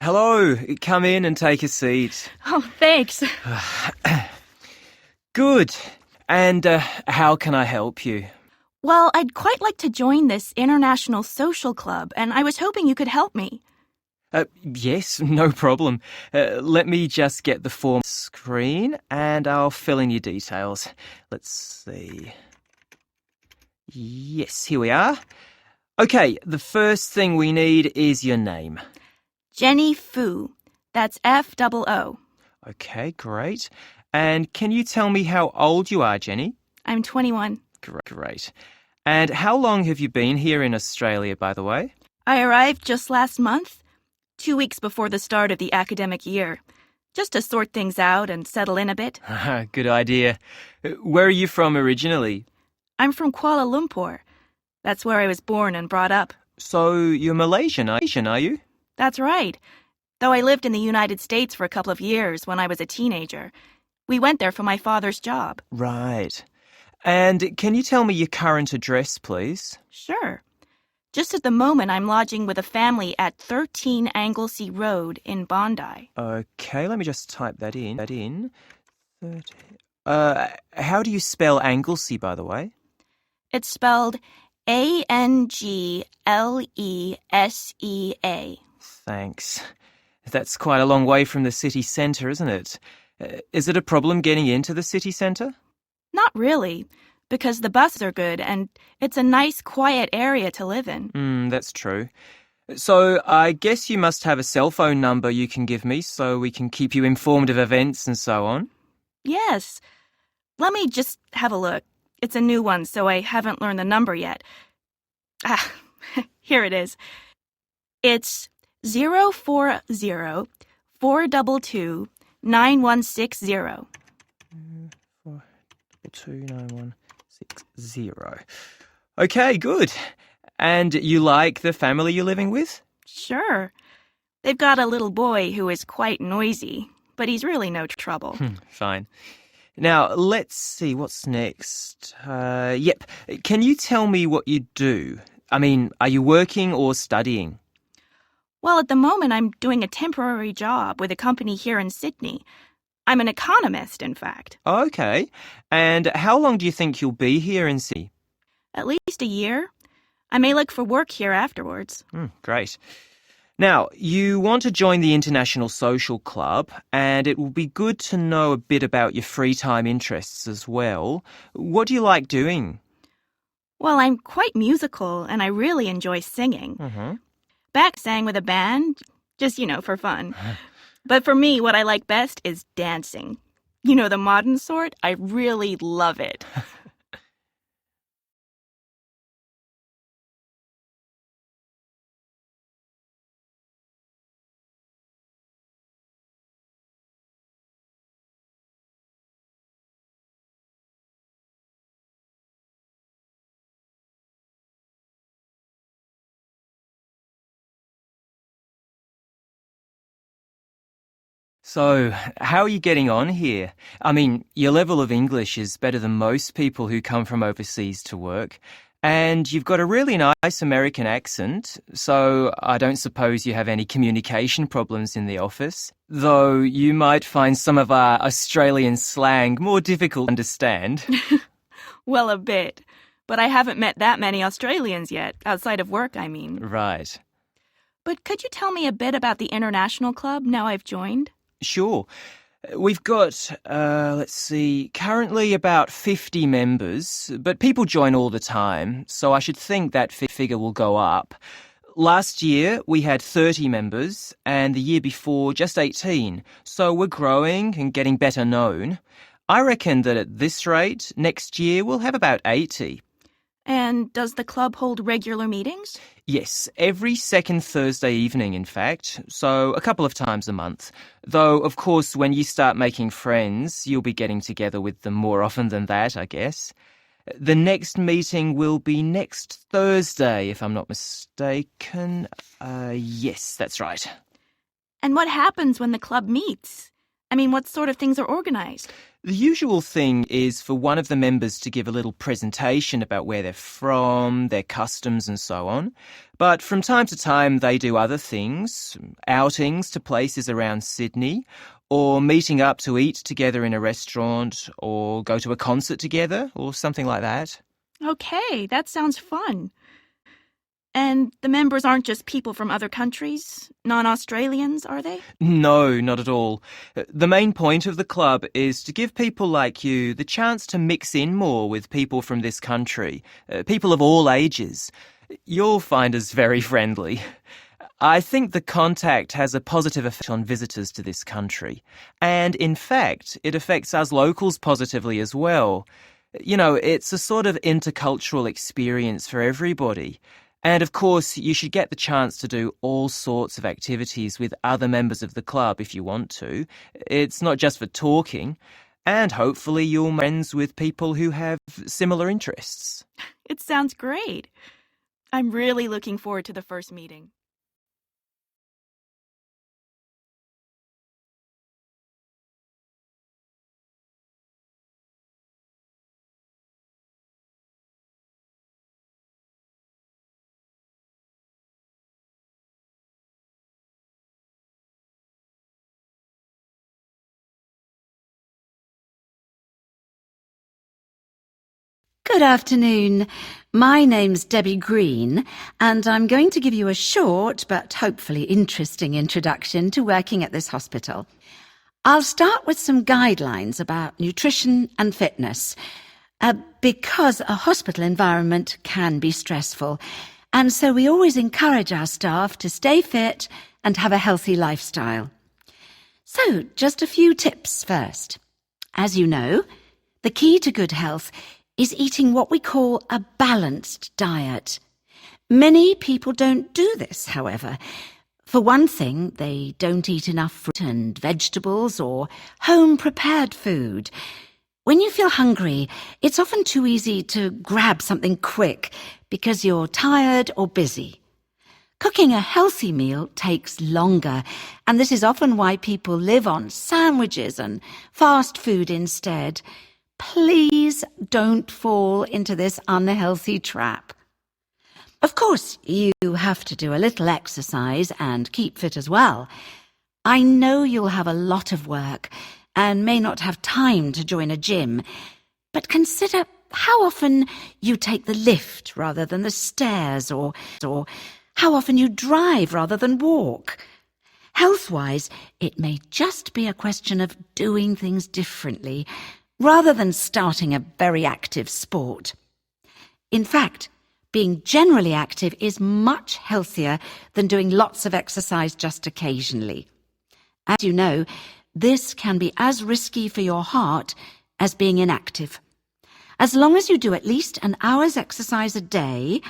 Hello, come in and take a seat. Oh, thanks. Good. And how can I help you? Well, I'd quite like to join this international social club, and I was hoping you could help me. Yes, no problem. Let me just get the form screen and I'll fill in your details. Let's see. Yes, here we are. Okay, the first thing we need is your name. Jenny Fu. That's F-O-O. Okay, great. And can you tell me how old you are, Jenny? I'm 21. Great. And how long have you been here in Australia, by the way? I arrived just last month, 2 weeks before the start of the academic year, just to sort things out and settle in a bit. Good idea. Where are you from originally? I'm from Kuala Lumpur. That's where I was born and brought up. So you're Malaysian, are you? That's right. Though I lived in the United States for a couple of years when I was a teenager. We went there for my father's job. Right. And can you tell me your current address, please? Sure. Just at the moment, I'm lodging with a family at 13 Anglesey Road in Bondi. Okay, let me just type that in. 30. How do you spell Anglesey, by the way? It's spelled Anglesea. Thanks. That's quite a long way from the city centre, isn't it? Is it a problem getting into the city centre? Not really, because the buses are good and it's a nice, quiet area to live in. That's true. So I guess you must have a cell phone number you can give me so we can keep you informed of events and so on. Yes. Let me just have a look. It's a new one, so I haven't learned the number yet. Here it is. It's 040-422-9160. 4229160. Okay, good. And you like the family you're living with? Sure. They've got a little boy who is quite noisy, but he's really no trouble. Fine. Now, let's see, what's next? Yep. Can you tell me what you do? I mean, are you working or studying? Well, at the moment, I'm doing a temporary job with a company here in Sydney. I'm an economist, in fact. Okay. And how long do you think you'll be here in Sydney? At least a year. I may look for work here afterwards. Great. Now, you want to join the International Social Club, and it will be good to know a bit about your free time interests as well. What do you like doing? Well, I'm quite musical, and I really enjoy singing. Back sang with a band, just, for fun. But for me, what I like best is dancing. The modern sort, I really love it. So, how are you getting on here? I mean, your level of English is better than most people who come from overseas to work. And you've got a really nice American accent, so I don't suppose you have any communication problems in the office. Though you might find some of our Australian slang more difficult to understand. Well, a bit. But I haven't met that many Australians yet, outside of work, I mean. Right. But could you tell me a bit about the International Club now I've joined? Sure. We've got, currently about 50 members, but people join all the time, so I should think that figure will go up. Last year, we had 30 members, and the year before, just 18, so we're growing and getting better known. I reckon that at this rate, next year we'll have about 80. And does the club hold regular meetings? Yes, every second Thursday evening, in fact, so a couple of times a month. Though, of course, when you start making friends, you'll be getting together with them more often than that, I guess. The next meeting will be next Thursday, if I'm not mistaken. Yes, that's right. And what happens when the club meets? I mean, what sort of things are organized? The usual thing is for one of the members to give a little presentation about where they're from, their customs, and so on. But from time to time, they do other things, outings to places around Sydney, or meeting up to eat together in a restaurant, or go to a concert together, or something like that. Okay, that sounds fun. And the members aren't just people from other countries, non-Australians, are they? No, not at all. The main point of the club is to give people like you the chance to mix in more with people from this country, people of all ages. You'll find us very friendly. I think the contact has a positive effect on visitors to this country. And in fact, it affects us locals positively as well. You know, it's a sort of intercultural experience for everybody. And of course, you should get the chance to do all sorts of activities with other members of the club if you want to. It's not just for talking. And hopefully you'll make friends with people who have similar interests. It sounds great. I'm really looking forward to the first meeting. Good afternoon. My name's Debbie Green, and I'm going to give you a short but hopefully interesting introduction to working at this hospital. I'll start with some guidelines about nutrition and fitness, because a hospital environment can be stressful, and so we always encourage our staff to stay fit and have a healthy lifestyle. So, just a few tips first. As you know, the key to good health is eating what we call a balanced diet. Many people don't do this, however. For one thing, they don't eat enough fruit and vegetables or home-prepared food. When you feel hungry, it's often too easy to grab something quick because you're tired or busy. Cooking a healthy meal takes longer, and this is often why people live on sandwiches and fast food instead. Please don't fall into this unhealthy trap. Of course, you have to do a little exercise and keep fit as well. I know you'll have a lot of work and may not have time to join a gym, but consider how often you take the lift rather than the stairs, or how often you drive rather than walk. Health-wise, it may just be a question of doing things differently rather than starting a very active sport. In fact, being generally active is much healthier than doing lots of exercise just occasionally. As you know, this can be as risky for your heart as being inactive. As long as you do at least an hour's exercise a day,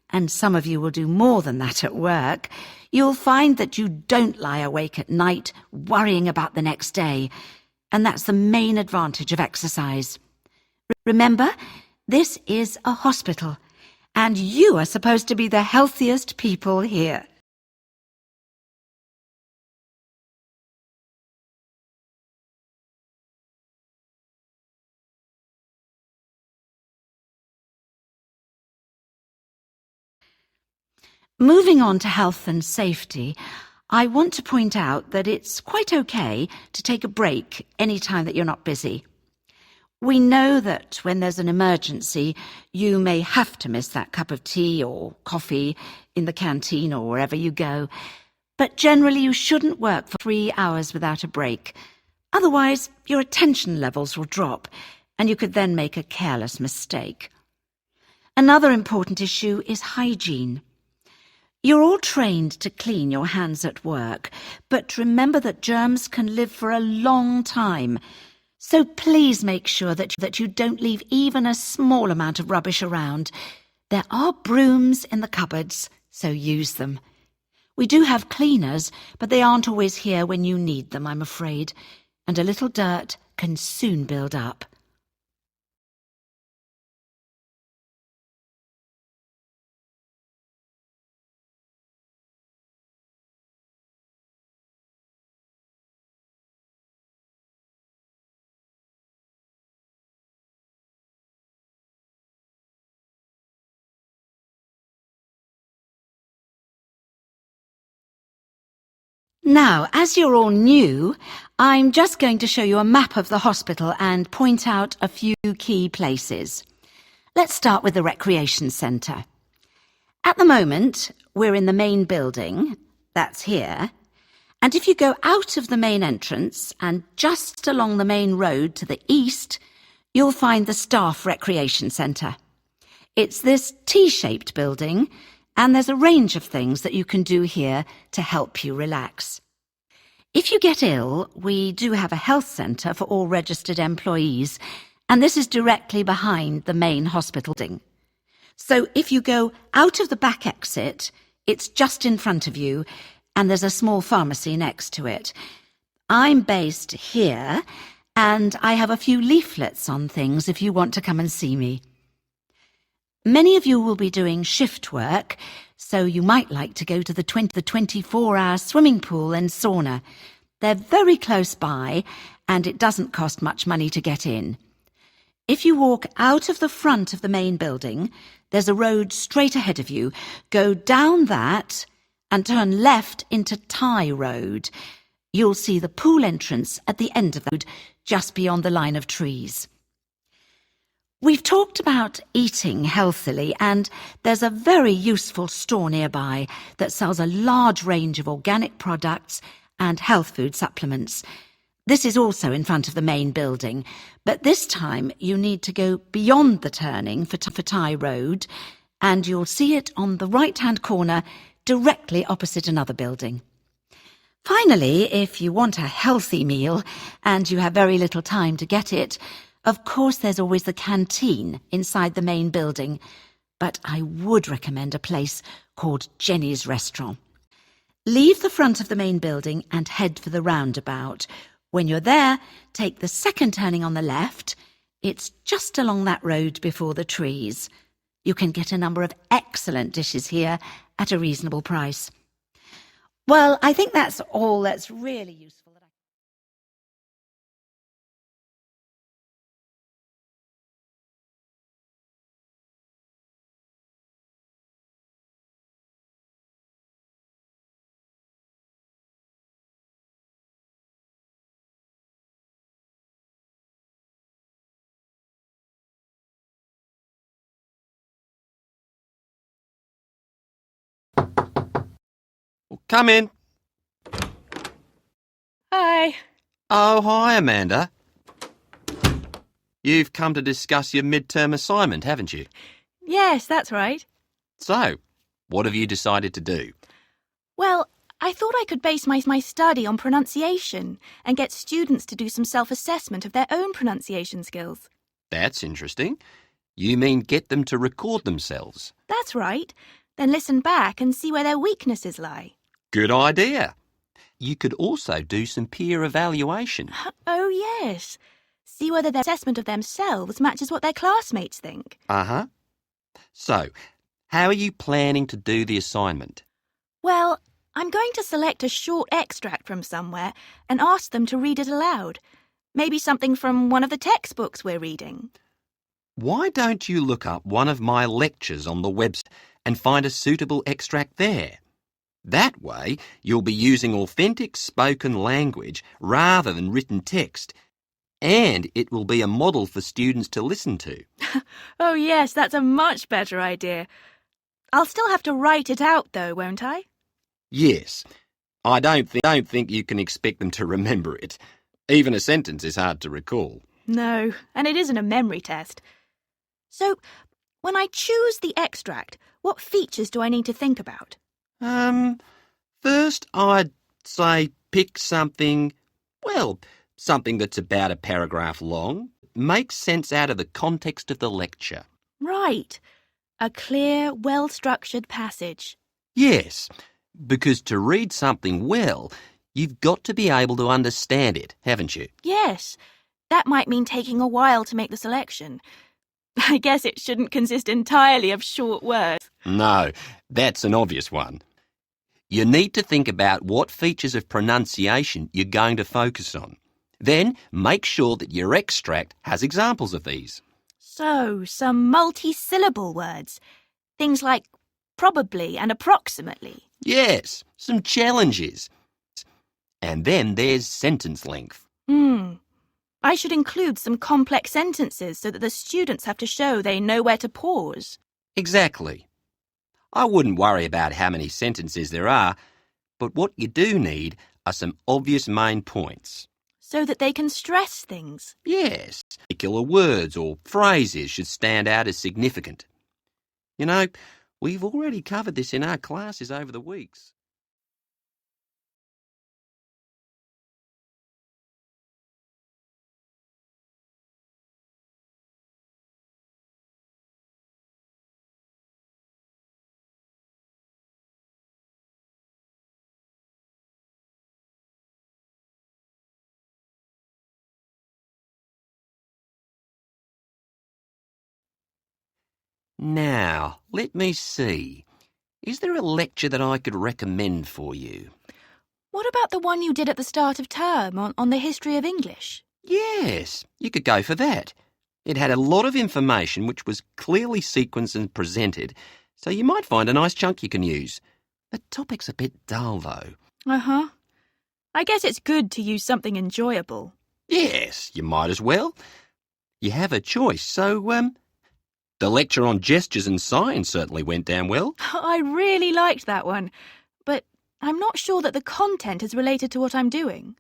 and some of you will do more than that at work, you'll find that you don't lie awake at night worrying about the next day. And that's the main advantage of exercise. Remember, this is a hospital, and you are supposed to be the healthiest people here. Moving on to health and safety, I want to point out that it's quite okay to take a break any time that you're not busy. We know that when there's an emergency, you may have to miss that cup of tea or coffee in the canteen or wherever you go, but generally you shouldn't work for 3 hours without a break. Otherwise, your attention levels will drop, and you could then make a careless mistake. Another important issue is hygiene. You're all trained to clean your hands at work, but remember that germs can live for a long time. So please make sure that you don't leave even a small amount of rubbish around. There are brooms in the cupboards, so use them. We do have cleaners, but they aren't always here when you need them, I'm afraid, and a little dirt can soon build up. Now, as you're all new, I'm just going to show you a map of the hospital and point out a few key places. Let's start with the recreation centre. At the moment, we're in the main building, that's here, and if you go out of the main entrance and just along the main road to the east, you'll find the staff recreation centre. It's this T-shaped building, and there's a range of things that you can do here to help you relax. If you get ill, we do have a health centre for all registered employees, and this is directly behind the main hospital building. So if you go out of the back exit, it's just in front of you, and there's a small pharmacy next to it. I'm based here, and I have a few leaflets on things if you want to come and see me. Many of you will be doing shift work, so you might like to go to the 24-hour swimming pool and sauna. They're very close by, and it doesn't cost much money to get in. If you walk out of the front of the main building, there's a road straight ahead of you. Go down that and turn left into Tye Road. You'll see the pool entrance at the end of the road, just beyond the line of trees. We've talked about eating healthily, and there's a very useful store nearby that sells a large range of organic products and health food supplements. This is also in front of the main building, but this time you need to go beyond the turning for Tye Road, and you'll see it on the right-hand corner directly opposite another building. Finally, if you want a healthy meal and you have very little time to get it, of course, there's always the canteen inside the main building, but I would recommend a place called Jenny's Restaurant. Leave the front of the main building and head for the roundabout. When you're there, take the second turning on the left. It's just along that road before the trees. You can get a number of excellent dishes here at a reasonable price. Well, I think that's all that's really useful. Come in. Hi. Oh, hi, Amanda. You've come to discuss your midterm assignment, haven't you? Yes, that's right. So, what have you decided to do? Well, I thought I could base my study on pronunciation and get students to do some self-assessment of their own pronunciation skills. That's interesting. You mean get them to record themselves? That's right. Then listen back and see where their weaknesses lie. Good idea. You could also do some peer evaluation. Oh, yes. See whether their assessment of themselves matches what their classmates think. Uh-huh. So, how are you planning to do the assignment? Well, I'm going to select a short extract from somewhere and ask them to read it aloud. Maybe something from one of the textbooks we're reading. Why don't you look up one of my lectures on the website and find a suitable extract there? That way, you'll be using authentic spoken language rather than written text, and it will be a model for students to listen to. Oh, yes, that's a much better idea. I'll still have to write it out, though, won't I? Yes. I don't think you can expect them to remember it. Even a sentence is hard to recall. No, and it isn't a memory test. So, when I choose the extract, what features do I need to think about? First I'd say pick something that's about a paragraph long, makes sense out of the context of the lecture. Right. A clear, well-structured passage. Yes, because to read something well, you've got to be able to understand it, haven't you? Yes. That might mean taking a while to make the selection. I guess it shouldn't consist entirely of short words. No, that's an obvious one. You need to think about what features of pronunciation you're going to focus on. Then make sure that your extract has examples of these. So, some multi-syllable words. Things like probably and approximately. Yes, some challenges. And then there's sentence length. I should include some complex sentences so that the students have to show they know where to pause. Exactly. I wouldn't worry about how many sentences there are, but what you do need are some obvious main points. So that they can stress things. Yes, particular words or phrases should stand out as significant. You know, we've already covered this in our classes over the weeks. Now, let me see. Is there a lecture that I could recommend for you? What about the one you did at the start of term on the history of English? Yes, you could go for that. It had a lot of information which was clearly sequenced and presented, so you might find a nice chunk you can use. The topic's a bit dull, though. Uh-huh. I guess it's good to use something enjoyable. Yes, you might as well. You have a choice, so, the lecture on gestures and signs certainly went down well. I really liked that one, but I'm not sure that the content is related to what I'm doing.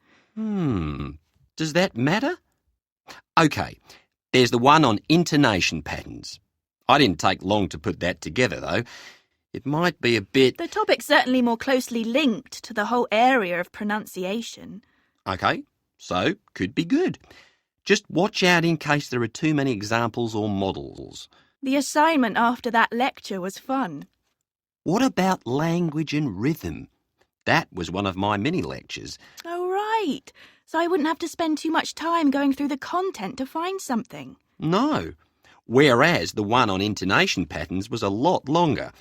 Does that matter? OK, there's the one on intonation patterns. I didn't take long to put that together, though. It might be a bit... The topic's certainly more closely linked to the whole area of pronunciation. OK, so could be good. Just watch out in case there are too many examples or models. The assignment after that lecture was fun. What about language and rhythm? That was one of my mini lectures. Oh, right. So I wouldn't have to spend too much time going through the content to find something. No. Whereas the one on intonation patterns was a lot longer.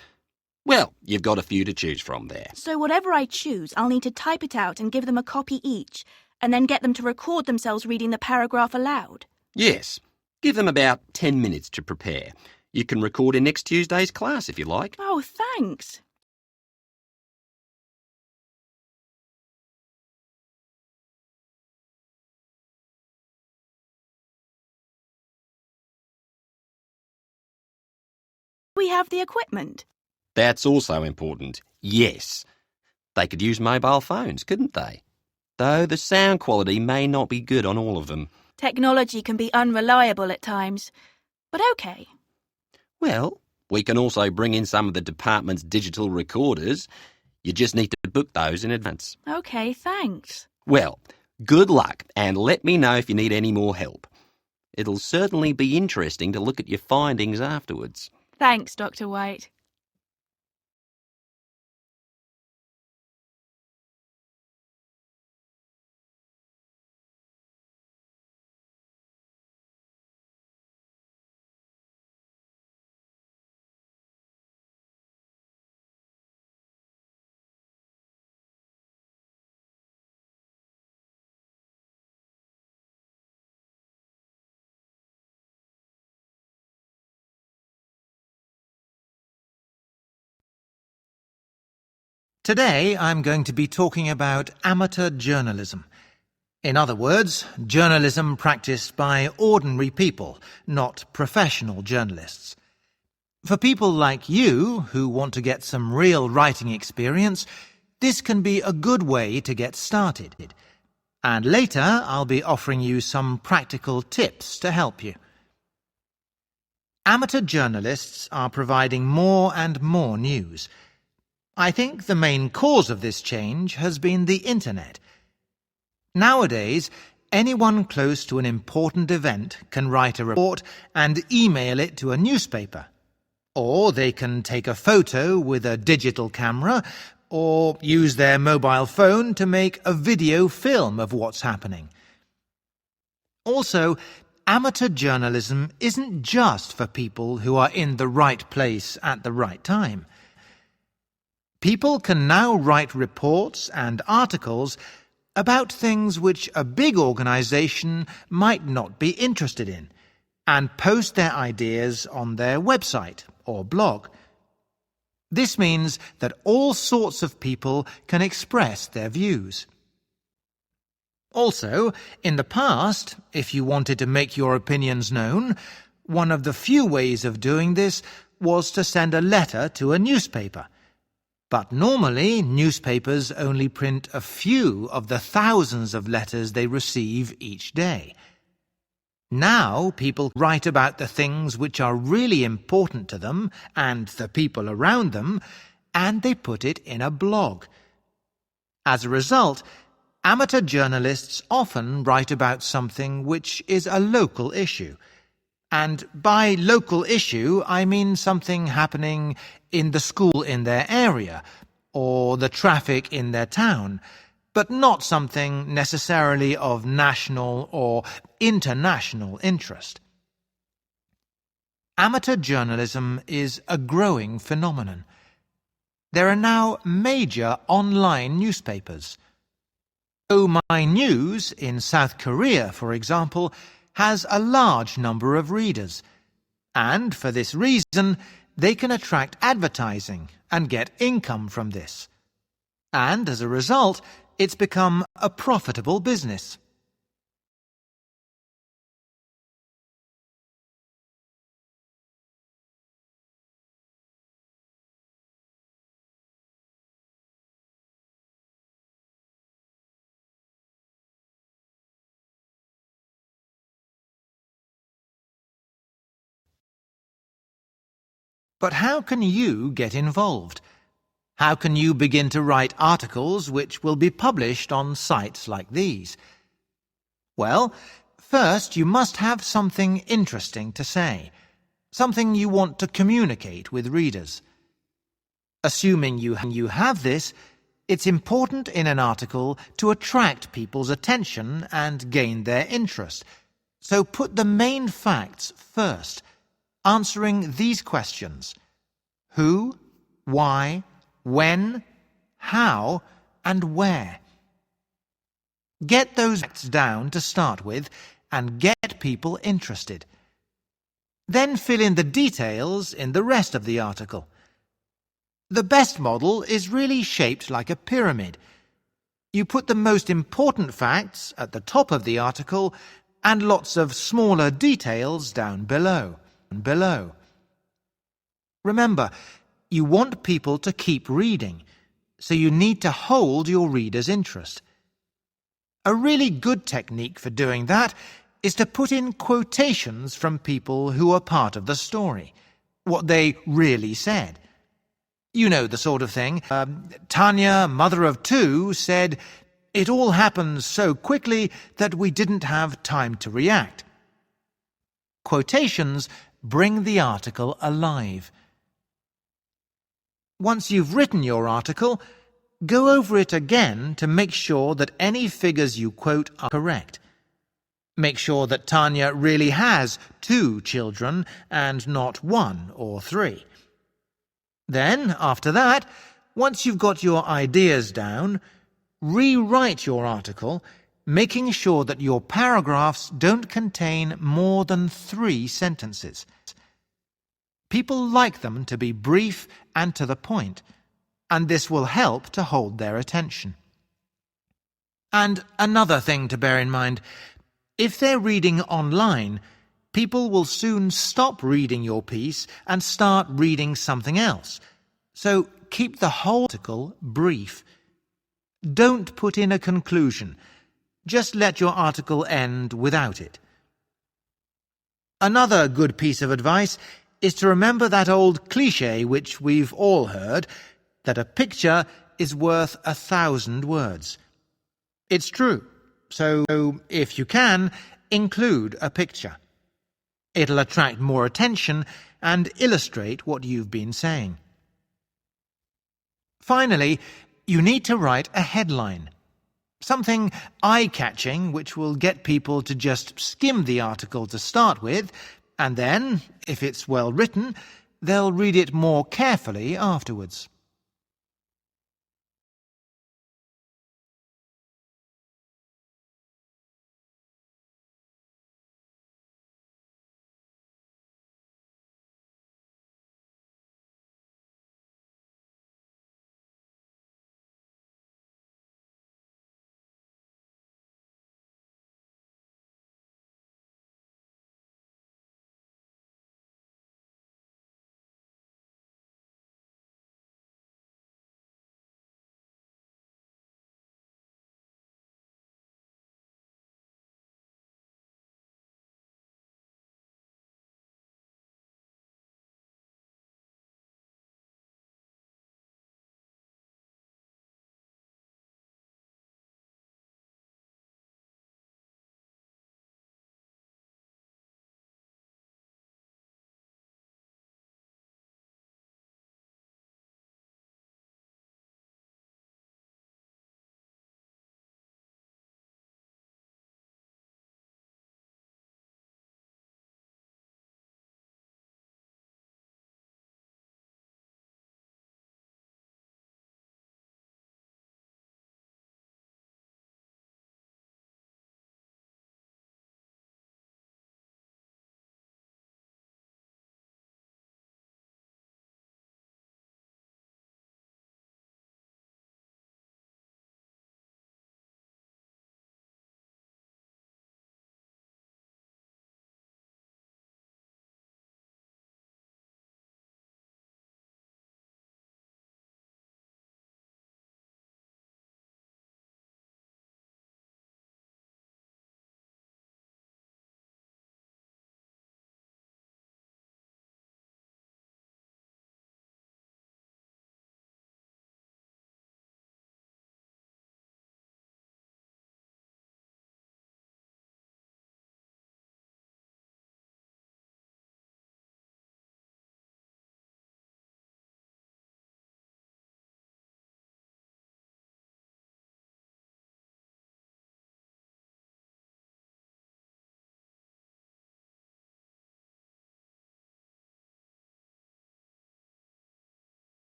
Well, you've got a few to choose from there. So whatever I choose, I'll need to type it out and give them a copy each, and then get them to record themselves reading the paragraph aloud. Yes. Give them about 10 minutes to prepare. You can record in next Tuesday's class if you like. Oh, thanks. We have the equipment. That's also important. Yes. They could use mobile phones, couldn't they? Though the sound quality may not be good on all of them. Technology can be unreliable at times, but okay. Well, we can also bring in some of the department's digital recorders. You just need to book those in advance. Okay, thanks. Well, good luck and let me know if you need any more help. It'll certainly be interesting to look at your findings afterwards. Thanks, Dr. White. Today I'm going to be talking about amateur journalism. In other words, journalism practiced by ordinary people, not professional journalists. For people like you, who want to get some real writing experience, this can be a good way to get started. And later I'll be offering you some practical tips to help you. Amateur journalists are providing more and more news. I think the main cause of this change has been the internet. Nowadays, anyone close to an important event can write a report and email it to a newspaper. Or they can take a photo with a digital camera or use their mobile phone to make a video film of what's happening. Also, amateur journalism isn't just for people who are in the right place at the right time. People can now write reports and articles about things which a big organisation might not be interested in, and post their ideas on their website or blog. This means that all sorts of people can express their views. Also, in the past, if you wanted to make your opinions known, one of the few ways of doing this was to send a letter to a newspaper. But normally, newspapers only print a few of the thousands of letters they receive each day. Now people write about the things which are really important to them and the people around them, and they put it in a blog. As a result, amateur journalists often write about something which is a local issue. And by local issue, I mean something happening in the school in their area or the traffic in their town, but not something necessarily of national or international interest. Amateur journalism is a growing phenomenon. There are now major online newspapers. Oh My News in South Korea, for example, has a large number of readers, and for this reason they can attract advertising and get income from this. And as a result, it's become a profitable business. But how can you get involved? How can you begin to write articles which will be published on sites like these? Well, first you must have something interesting to say, something you want to communicate with readers. Assuming you have this, it's important in an article to attract people's attention and gain their interest. So put the main facts first, answering these questions: who, why, when, how, and where. Get those facts down to start with and get people interested. Then fill in the details in the rest of the article. The best model is really shaped like a pyramid. You put the most important facts at the top of the article and lots of smaller details down below. Remember, you want people to keep reading, so you need to hold your readers' interest. A really good technique for doing that is to put in quotations from people who are part of the story, what they really said. You know the sort of thing. Tanya, mother of two, said, "It all happened so quickly that we didn't have time to react." Quotations bring the article alive. Once you've written your article, go over it again to make sure that any figures you quote are correct. Make sure that Tanya really has 2 children and not 1 or 3. Then, after that, once you've got your ideas down, rewrite your article, making sure that your paragraphs don't contain more than 3 sentences. People like them to be brief and to the point, and this will help to hold their attention. And another thing to bear in mind, if they're reading online, people will soon stop reading your piece and start reading something else. So keep the whole article brief. Don't put in a conclusion. Just let your article end without it. Another good piece of advice is to remember that old cliché which we've all heard, that a picture is worth 1,000 words. It's true, so if you can, include a picture. It'll attract more attention and illustrate what you've been saying. Finally, you need to write a headline. Something eye-catching which will get people to just skim the article to start with, and then, if it's well written, they'll read it more carefully afterwards.